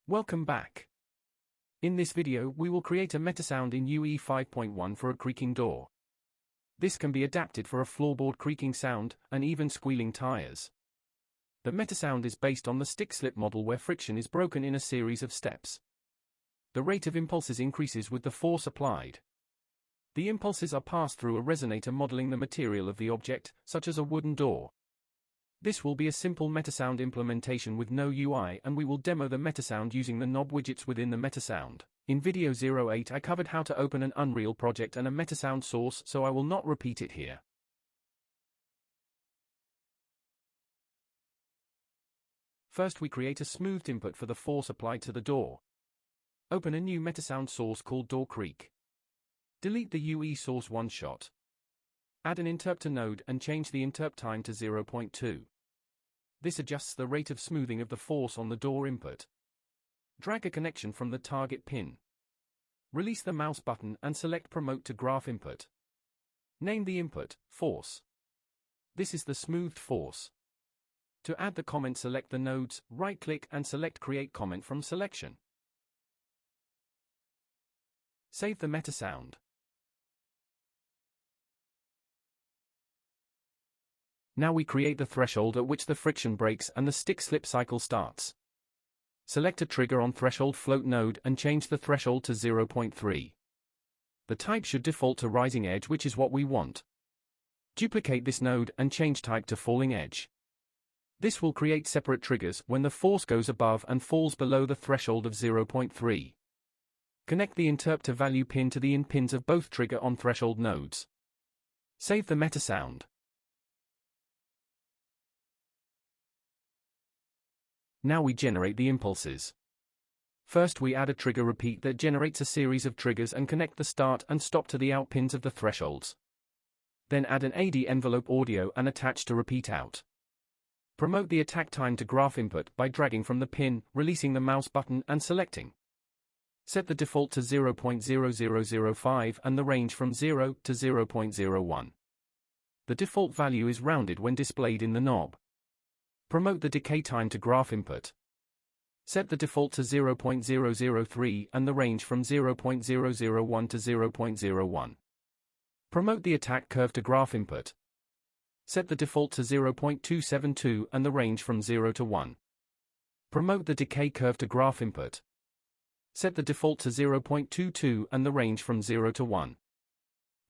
Welcome back. In this video we will create a Metasound in UE51 for a creaking door. This can be adapted for a floorboard creaking sound, and even squealing tires. The Metasound is based on the stick-slip model where friction is broken in a series of steps. The rate of impulses increases with the force applied. The impulses are passed through a resonator modeling the material of the object, such as a wooden door. This will be a simple Metasound implementation with no UI, and we will demo the Metasound using the knob widgets within the Metasound. In video 08 I covered how to open an Unreal project and a Metasound source, so I will not repeat it here. First we create a smoothed input for the force applied to the door. Open a new Metasound source called Door Creak. Delete the UE source one shot. Add an interrupter node and change the interrupt time to 0.2. This adjusts the rate of smoothing of the force on the door input. Drag a connection from the target pin. Release the mouse button and select Promote to Graph Input. Name the input, Force. This is the smoothed force. To add the comment, select the nodes, right-click and select Create Comment from selection. Save the Metasound. Now we create the threshold at which the friction breaks and the stick-slip cycle starts. Select a trigger on threshold float node and change the threshold to 0.3. The type should default to rising edge, which is what we want. Duplicate this node and change type to falling edge. This will create separate triggers when the force goes above and falls below the threshold of 0.3. Connect the interrupter value pin to the in pins of both trigger on threshold nodes. Save the Metasound. Now we generate the impulses. First we add a trigger repeat that generates a series of triggers and connect the start and stop to the out pins of the thresholds. Then add an AD envelope audio and attach to repeat out. Promote the attack time to graph input by dragging from the pin, releasing the mouse button and selecting. Set the default to 0.0005 and the range from 0 to 0.01. The default value is rounded when displayed in the knob. Promote the decay time to graph input. Set the default to 0.003 and the range from 0.001 to 0.01. Promote the attack curve to graph input. Set the default to 0.272 and the range from 0 to 1. Promote the decay curve to graph input. Set the default to 0.22 and the range from 0 to 1.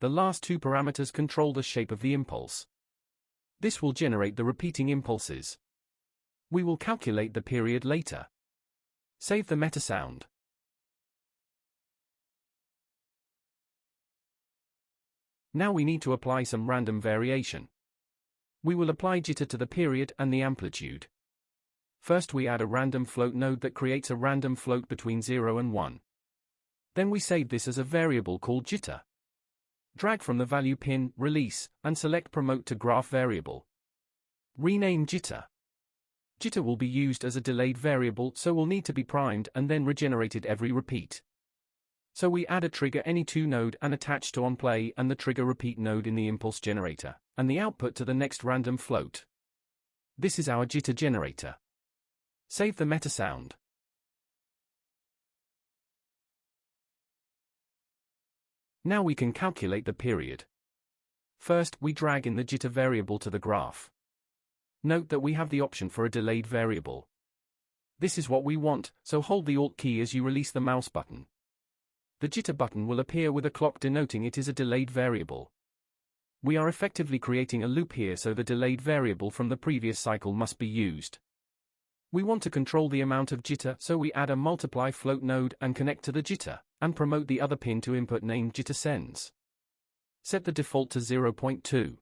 The last two parameters control the shape of the impulse. This will generate the repeating impulses. We will calculate the period later. Save the Metasound. Now we need to apply some random variation. We will apply jitter to the period and the amplitude. First we add a random float node that creates a random float between 0 and 1. Then we save this as a variable called jitter. Drag from the value pin, release, and select Promote to Graph Variable. Rename jitter. Jitter will be used as a delayed variable, so will need to be primed and then regenerated every repeat. So we add a trigger any two node and attach to onPlay and the trigger repeat node in the impulse generator, and the output to the next random float. This is our jitter generator. Save the Metasound. Now we can calculate the period. First, we drag in the jitter variable to the graph. Note that we have the option for a delayed variable. This is what we want, so hold the Alt key as you release the mouse button. The jitter button will appear with a clock denoting it is a delayed variable. We are effectively creating a loop here, so the delayed variable from the previous cycle must be used. We want to control the amount of jitter, so we add a multiply float node and connect to the jitter, and promote the other pin to input named jitter sends. Set the default to 0.2.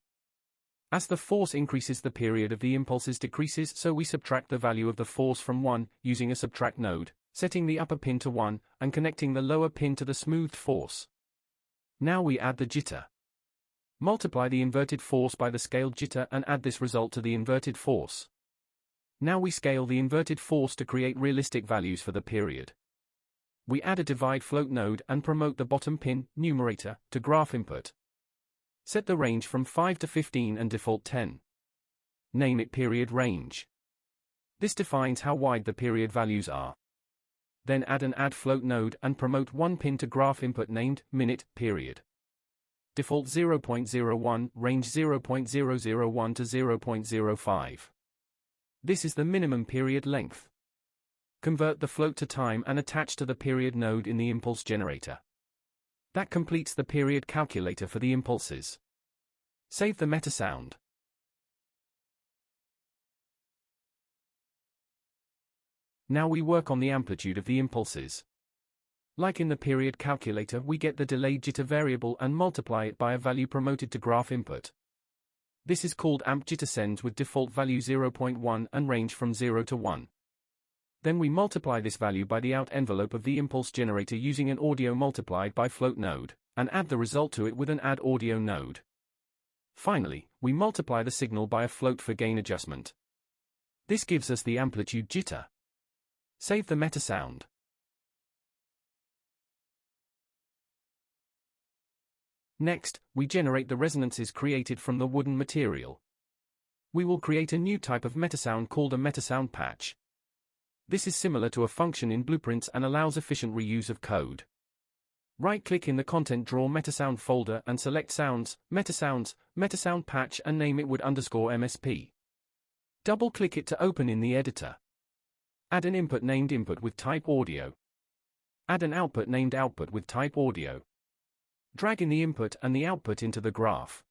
As the force increases, the period of the impulses decreases, so we subtract the value of the force from 1, using a subtract node, setting the upper pin to 1, and connecting the lower pin to the smoothed force. Now we add the jitter. Multiply the inverted force by the scaled jitter and add this result to the inverted force. Now we scale the inverted force to create realistic values for the period. We add a divide float node and promote the bottom pin, numerator, to graph input. Set the range from 5 to 15 and default 10. Name it period range. This defines how wide the period values are. Then add an add float node and promote one pin to graph input named minute period. Default 0.01, range 0.001 to 0.05. This is the minimum period length. Convert the float to time and attach to the period node in the impulse generator. That completes the period calculator for the impulses. Save the Metasound. Now we work on the amplitude of the impulses. Like in the period calculator, we get the delayed jitter variable and multiply it by a value promoted to graph input. This is called amp jitter sends with default value 0.1 and range from 0 to 1. Then we multiply this value by the out envelope of the impulse generator using an audio multiplied by float node, and add the result to it with an add audio node. Finally, we multiply the signal by a float for gain adjustment. This gives us the amplitude jitter. Save the Metasound. Next, we generate the resonances created from the wooden material. We will create a new type of Metasound called a Metasound patch. This is similar to a function in Blueprints and allows efficient reuse of code. Right-click in the Content Drawer Metasound folder and select Sounds, Metasounds, Metasound Patch and name it wood_MSP. Double-click it to open in the editor. Add an input named Input with type Audio. Add an output named Output with type Audio. Drag in the input and the output into the graph.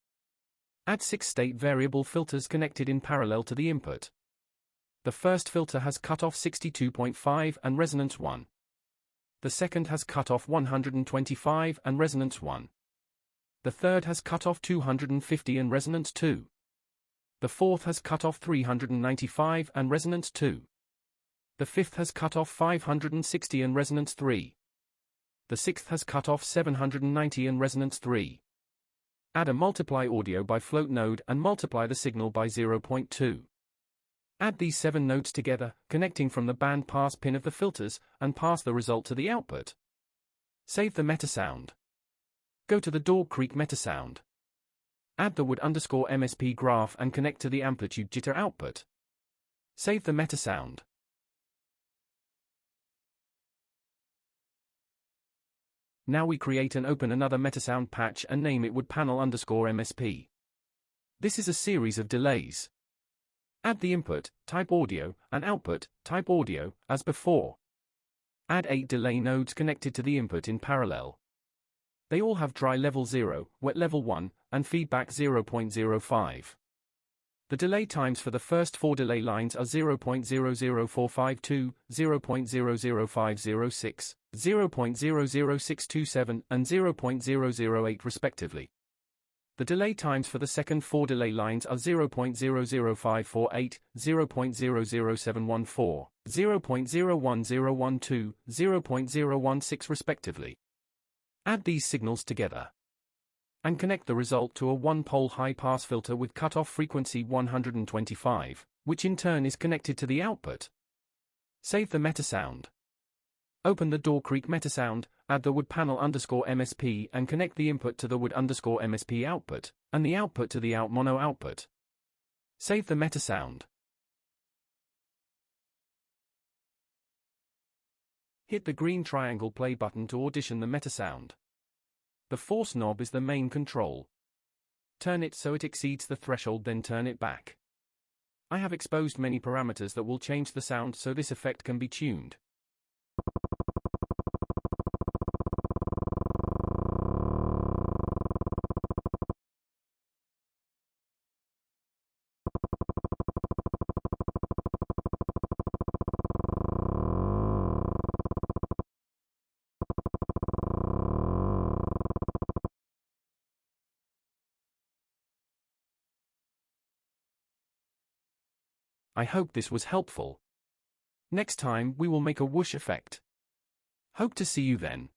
Add 6 state variable filters connected in parallel to the input. The first filter has cutoff 62.5 and resonance 1. The second has cutoff 125 and resonance 1. The third has cutoff 250 and resonance 2. The fourth has cutoff 395 and resonance 2. The fifth has cutoff 560 and resonance 3. The sixth has cutoff 790 and resonance 3. Add a multiply audio by float node and multiply the signal by 0.2. Add these 7 nodes together, connecting from the band pass pin of the filters, and pass the result to the output. Save the Metasound. Go to the Door Creak Metasound. Add the wood_MSP graph and connect to the amplitude jitter output. Save the Metasound. Now we create and open another Metasound patch and name it wood_MSP. This is a series of delays. Add the input, type audio, and output, type audio, as before. Add 8 delay nodes connected to the input in parallel. They all have dry level 0, wet level 1, and feedback 0.05. The delay times for the first 4 delay lines are 0.00452, 0.00506, 0.00627, and 0.008 respectively. The delay times for the second 4 delay lines are 0.00548, 0.00714, 0.01012, 0.016 respectively. Add these signals together and connect the result to a one-pole high-pass filter with cutoff frequency 125, which in turn is connected to the output. Save the Metasound. Open the Door Creak Metasound, add the wood_MSP and connect the input to the wood_MSP output, and the output to the out mono output. Save the Metasound. Hit the green triangle play button to audition the Metasound. The force knob is the main control. Turn it so it exceeds the threshold, then turn it back. I have exposed many parameters that will change the sound so this effect can be tuned. I hope this was helpful. Next time we will make a whoosh effect. Hope to see you then.